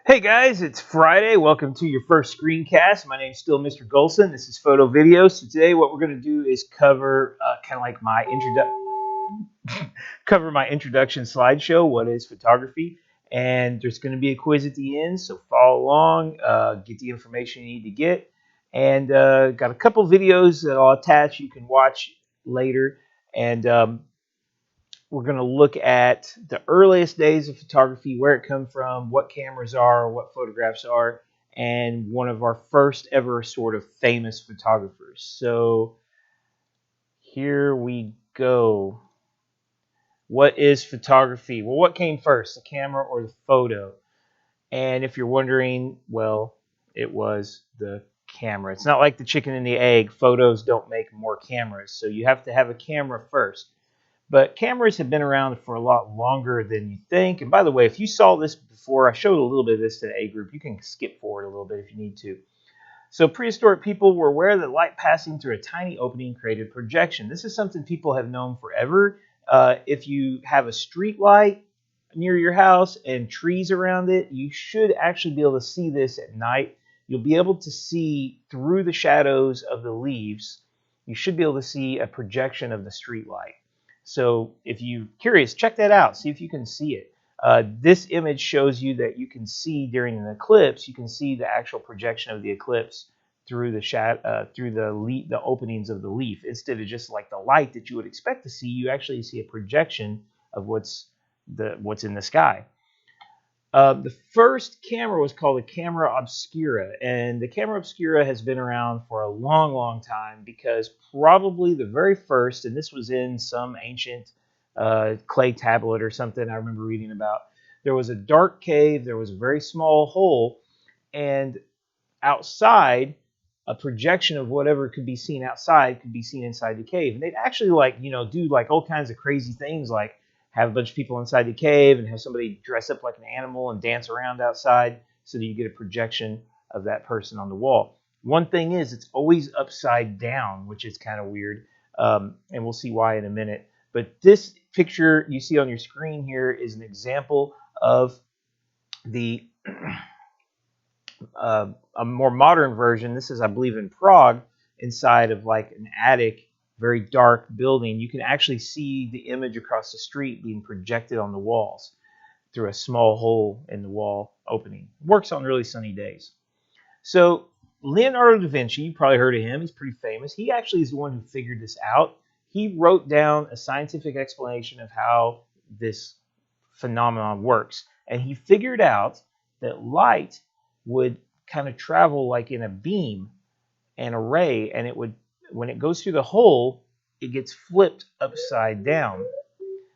Hey guys, it's Friday. Welcome to your first screencast. My name is still Mr. Golson. This is Photo Video. So today what we're going to do is cover kind of like cover my introduction slideshow, what is photography, and there's going to be a quiz at the end, so follow along, get the information you need to get, and got a couple videos that I'll attach you can watch later, and we're going to look at the earliest days of photography, where it come from, what cameras are, what photographs are, and one of our first ever sort of famous photographers. So here we go. What is photography? Well, what came first, the camera or the photo? And if you're wondering, well, it was the camera. It's not like the chicken and the egg. Photos don't make more cameras. So you have to have a camera first. But cameras have been around for a lot longer than you think. And by the way, if you saw this before, I showed a little bit of this to the A group. You can skip forward a little bit if you need to. So prehistoric people were aware that light passing through a tiny opening created projection. This is something people have known forever. If you have a street light near your house and trees around it, you should actually be able to see this at night. You'll be able to see through the shadows of the leaves. You should be able to see a projection of the street light. So if you're curious, check that out. See if you can see it. This image shows you that you can see during an eclipse. You can see the actual projection of the eclipse through the openings of the leaf. Instead of just like the light that you would expect to see, you actually see a projection of what's in the sky. The first camera was called a camera obscura, and the camera obscura has been around for a long, long time because probably the very first, and this was in some ancient clay tablet or something I remember reading about, there was a dark cave, there was a very small hole, and outside, a projection of whatever could be seen outside could be seen inside the cave. And they'd actually do like all kinds of crazy things, like have a bunch of people inside the cave and have somebody dress up like an animal and dance around outside so that you get a projection of that person on the wall. One thing is, it's always upside down, which is kind of weird, and we'll see why in a minute. But this picture you see on your screen here is an example of the a more modern version. This is, I believe, in Prague, inside of like an attic, very dark building. You can actually see the image across the street being projected on the walls through a small hole in the wall opening. Works on really sunny days. So Leonardo da Vinci, you probably heard of him. He's pretty famous. He actually is the one who figured this out. He wrote down a scientific explanation of how this phenomenon works. And he figured out that light would kind of travel like in a beam and a ray, and it would, when it goes through the hole, it gets flipped upside down.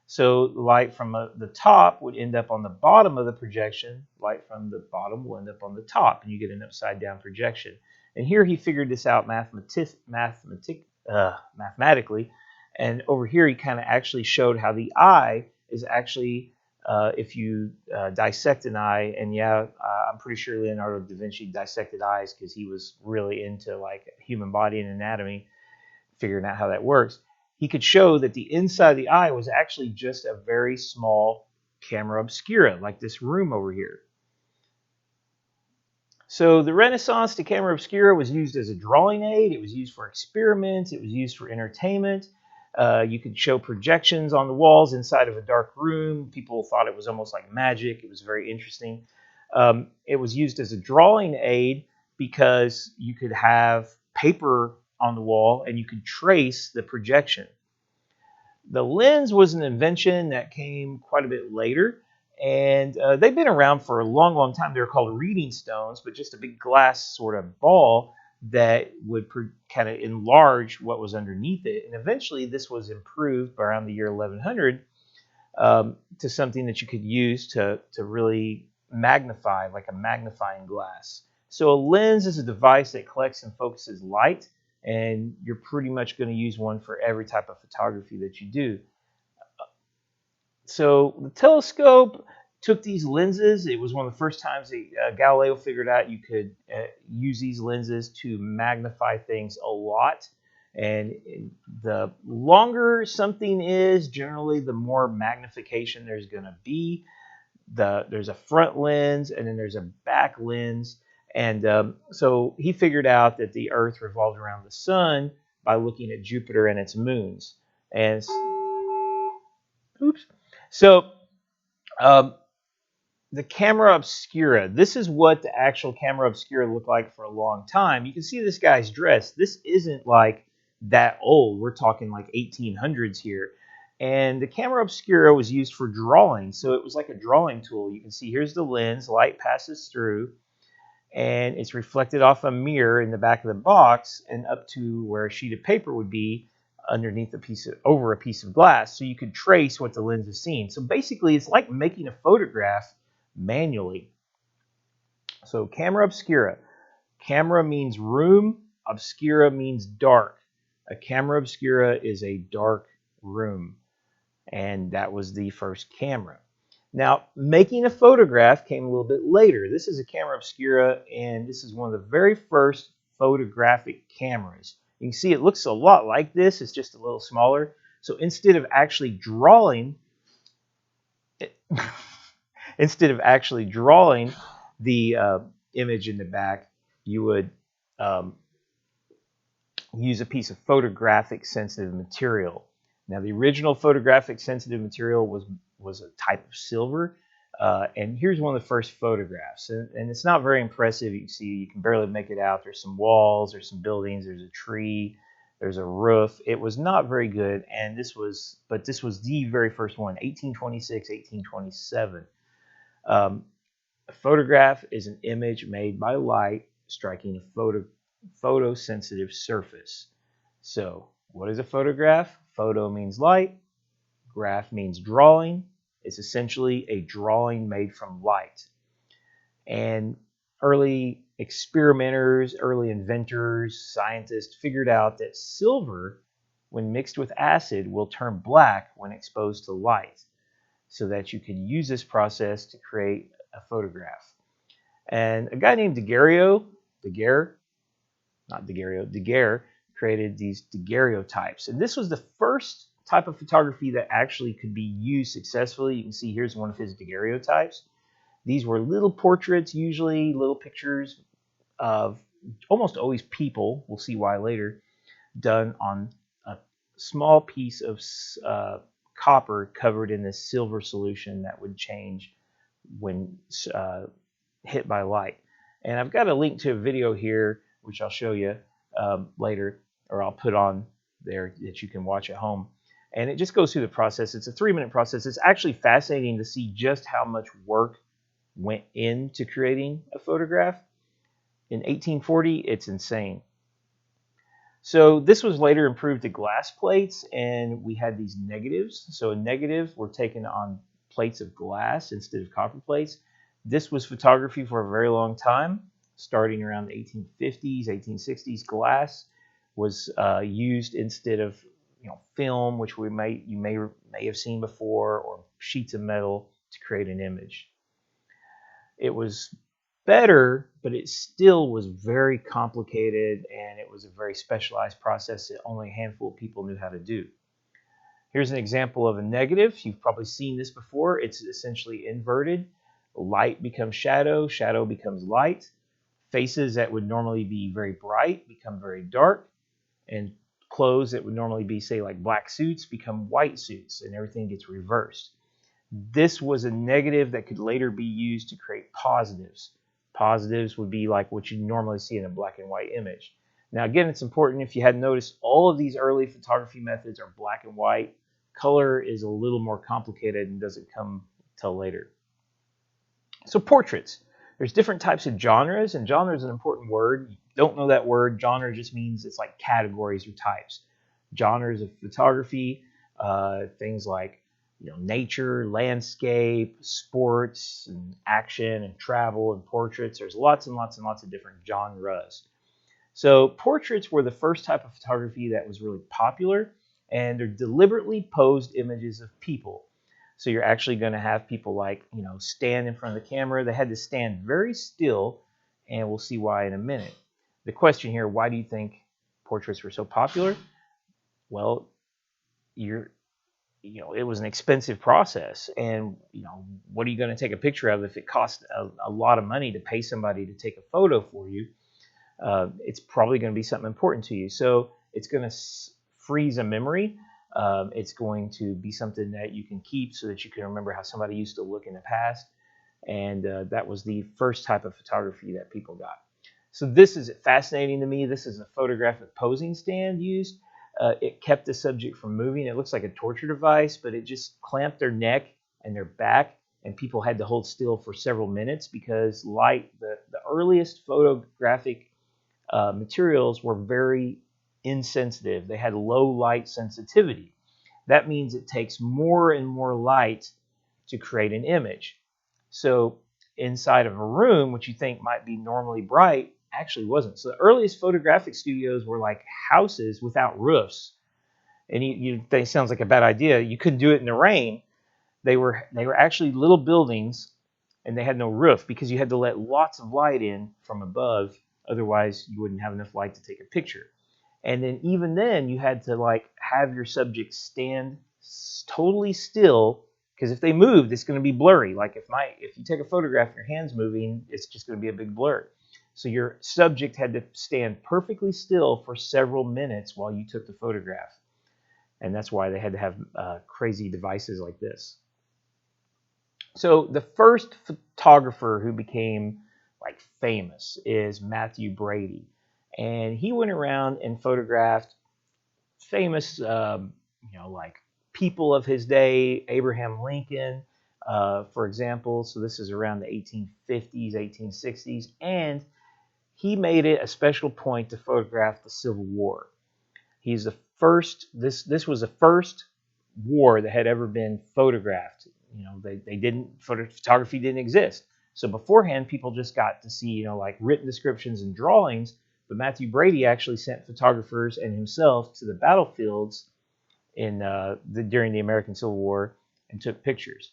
So light from the top would end up on the bottom of the projection. Light from the bottom will end up on the top, and you get an upside down projection. And here he figured this out mathematically. And over here he kind of actually showed how the eye is actually, if you dissect an eye, and I'm pretty sure Leonardo da Vinci dissected eyes because he was really into like human body and anatomy, figuring out how that works. He could show that the inside of the eye was actually just a very small camera obscura, like this room over here. So the Renaissance, the camera obscura was used as a drawing aid. It was used for experiments. It was used for entertainment. You could show projections on the walls inside of a dark room. People thought it was almost like magic. It was very interesting. It was used as a drawing aid because you could have paper on the wall and you could trace the projection. The lens was an invention that came quite a bit later, and they've been around for a long, long time. They're called reading stones, but just a big glass sort of ball that would kind of enlarge what was underneath it. And eventually this was improved by around the year 1100 to something that you could use to really magnify, like a magnifying glass. So a lens is a device that collects and focuses light, and you're pretty much going to use one for every type of photography that you do. So the telescope took these lenses. It was one of the first times that Galileo figured out you could use these lenses to magnify things a lot. And the longer something is, generally the more magnification there's going to be. there's a front lens and then there's a back lens. And so he figured out that the Earth revolved around the sun by looking at Jupiter and its moons. And oops. So um, the camera obscura. This is what the actual camera obscura looked like for a long time. You can see this guy's dress. This isn't like that old. We're talking like 1800s here. And the camera obscura was used for drawing. So it was like a drawing tool. You can see here's the lens. Light passes through. And it's reflected off a mirror in the back of the box and up to where a sheet of paper would be underneath over a piece of glass, so you could trace what the lens is seeing. So basically, it's like making a photograph manually. So camera obscura. Camera means room. Obscura means dark. A camera obscura is a dark room, and that was the first camera. Now, making a photograph came a little bit later. This is a camera obscura, and this is one of the very first photographic cameras. You can see it looks a lot like this. It's just a little smaller. So instead of actually drawing, the image in the back, you would use a piece of photographic sensitive material. Now, the original photographic sensitive material was a type of silver. And here's one of the first photographs. And it's not very impressive. You can see you can barely make it out. There's some walls, there's some buildings, there's a tree, there's a roof. It was not very good. And this was the very first one, 1826, 1827. A photograph is an image made by light striking a photosensitive surface. So what is a photograph? Photo means light. Graph means drawing. It's essentially a drawing made from light. And early experimenters, early inventors, scientists figured out that silver, when mixed with acid, will turn black when exposed to light, so that you can use this process to create a photograph. And a guy named Daguerre created these daguerreotypes. And this was the first type of photography that actually could be used successfully. You can see here's one of his daguerreotypes. These were little portraits, usually little pictures of almost always people, we'll see why later, done on a small piece of copper covered in this silver solution that would change when hit by light. And I've got a link to a video here, which I'll show you later, or I'll put on there that you can watch at home. And it just goes through the process. It's a 3-minute process. It's actually fascinating to see just how much work went into creating a photograph. In 1840, it's insane. So this was later improved to glass plates, and we had these negatives. So negatives were taken on plates of glass instead of copper plates. This was photography for a very long time, starting around the 1850s, 1860s. Glass was used instead of film, which you may have seen before, or sheets of metal to create an image. It was better, but it still was very complicated, and it was a very specialized process that only a handful of people knew how to do. Here's an example of a negative. You've probably seen this before. It's essentially inverted. Light becomes shadow, shadow becomes light. Faces that would normally be very bright become very dark, and clothes that would normally be, say, like black suits become white suits, and everything gets reversed. This was a negative that could later be used to create positives. Positives would be like what you normally see in a black and white image. Now, again, it's important, if you hadn't noticed, all of these early photography methods are black and white. Color is a little more complicated and doesn't come till later. So portraits. There's different types of genres, and genre is an important word. You don't know that word. Genre just means it's like categories or types. Genres of photography, things like nature, landscape, sports, and action, and travel, and portraits. There's lots and lots and lots of different genres. So portraits were the first type of photography that was really popular, and they're deliberately posed images of people. So you're actually going to have people stand in front of the camera. They had to stand very still, and we'll see why in a minute. The question here, why do you think portraits were so popular? Well, it was an expensive process. And, what are you going to take a picture of if it costs a lot of money to pay somebody to take a photo for you? It's probably going to be something important to you. So it's going to freeze a memory. It's going to be something that you can keep so that you can remember how somebody used to look in the past. And that was the first type of photography that people got. So this is fascinating to me. This is a photographic posing stand used. It kept the subject from moving. It looks like a torture device, but it just clamped their neck and their back, and people had to hold still for several minutes because light, the earliest photographic materials were very insensitive. They had low light sensitivity. That means it takes more and more light to create an image. So inside of a room, which you think might be normally bright, actually wasn't. So the earliest photographic studios were like houses without roofs. And you think sounds like a bad idea. You couldn't do it in the rain. They were actually little buildings, and they had no roof because you had to let lots of light in from above. Otherwise, you wouldn't have enough light to take a picture. And then even then, you had to like have your subject stand totally still, because if they moved, it's going to be blurry. Like if you take a photograph and your hand's moving, it's just going to be a big blur. So your subject had to stand perfectly still for several minutes while you took the photograph. And that's why they had to have crazy devices like this. So the first photographer who became like famous is Matthew Brady. And he went around and photographed famous, like people of his day, Abraham Lincoln, for example. So this is around the 1850s, 1860s. And he made it a special point to photograph the Civil War. He's the first. This was the first war that had ever been photographed. They didn't photography didn't exist. So beforehand, people just got to see like written descriptions and drawings. But Matthew Brady actually sent photographers and himself to the battlefields during the American Civil War and took pictures.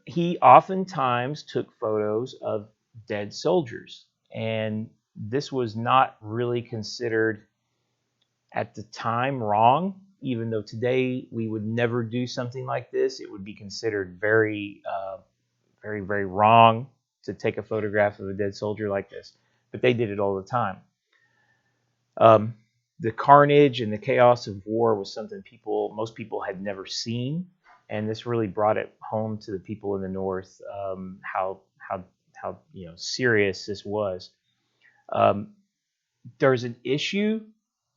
He oftentimes took photos of dead soldiers, and this was not really considered at the time wrong, even though today we would never do something like this. It would be considered very, very, very wrong to take a photograph of a dead soldier like this. But they did it all the time. The carnage and the chaos of war was something most people had never seen, and this really brought it home to the people in the North, how serious this was. There's an issue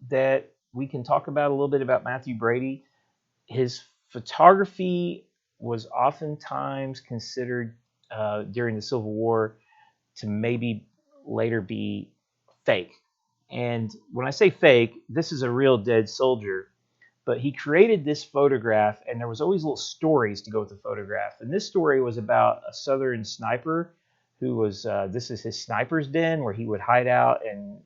that we can talk about a little bit about Matthew Brady. His photography was oftentimes considered during the Civil War to maybe later be fake. And when I say fake, this is a real dead soldier, but he created this photograph, and there was always little stories to go with the photograph. And this story was about a Southern sniper who was, this is his sniper's den where he would hide out and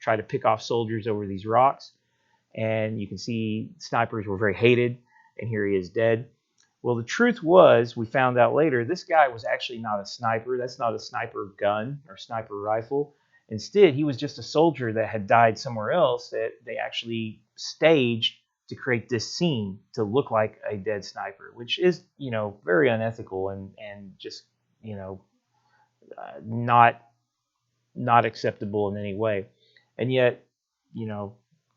try to pick off soldiers over these rocks. And you can see snipers were very hated, and here he is dead. Well, the truth was, we found out later, this guy was actually not a sniper. That's not a sniper gun or sniper rifle. Instead, he was just a soldier that had died somewhere else that they actually staged to create this scene to look like a dead sniper, which is, very unethical and just, not acceptable in any way. And yet,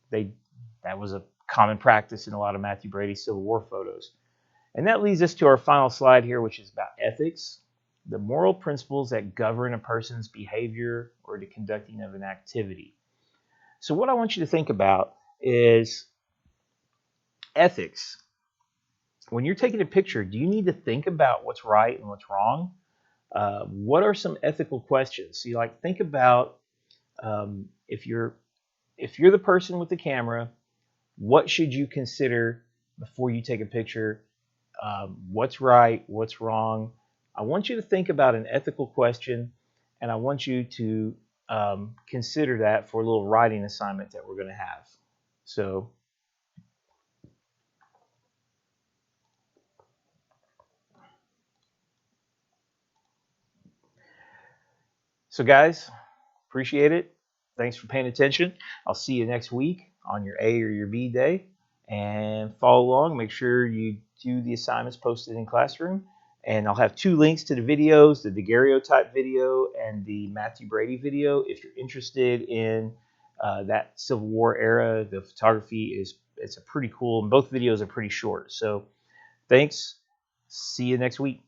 that was a common practice in a lot of Matthew Brady Civil War photos. And that leads us to our final slide here, which is about ethics, the moral principles that govern a person's behavior or the conducting of an activity. So what I want you to think about is ethics. When you're taking a picture, do you need to think about what's right and what's wrong? What are some ethical questions? So think about if you're the person with the camera, what should you consider before you take a picture? What's right? What's wrong? I want you to think about an ethical question, and I want you to consider that for a little writing assignment that we're going to have. So guys, appreciate it. Thanks for paying attention. I'll see you next week on your A or your B day. and follow along. Make sure you do the assignments posted in Classroom. And I'll have 2 links to the videos, the daguerreotype video and the Matthew Brady video. If you're interested in that Civil War era, the photography it's a pretty cool, and both videos are pretty short. So thanks. See you next week.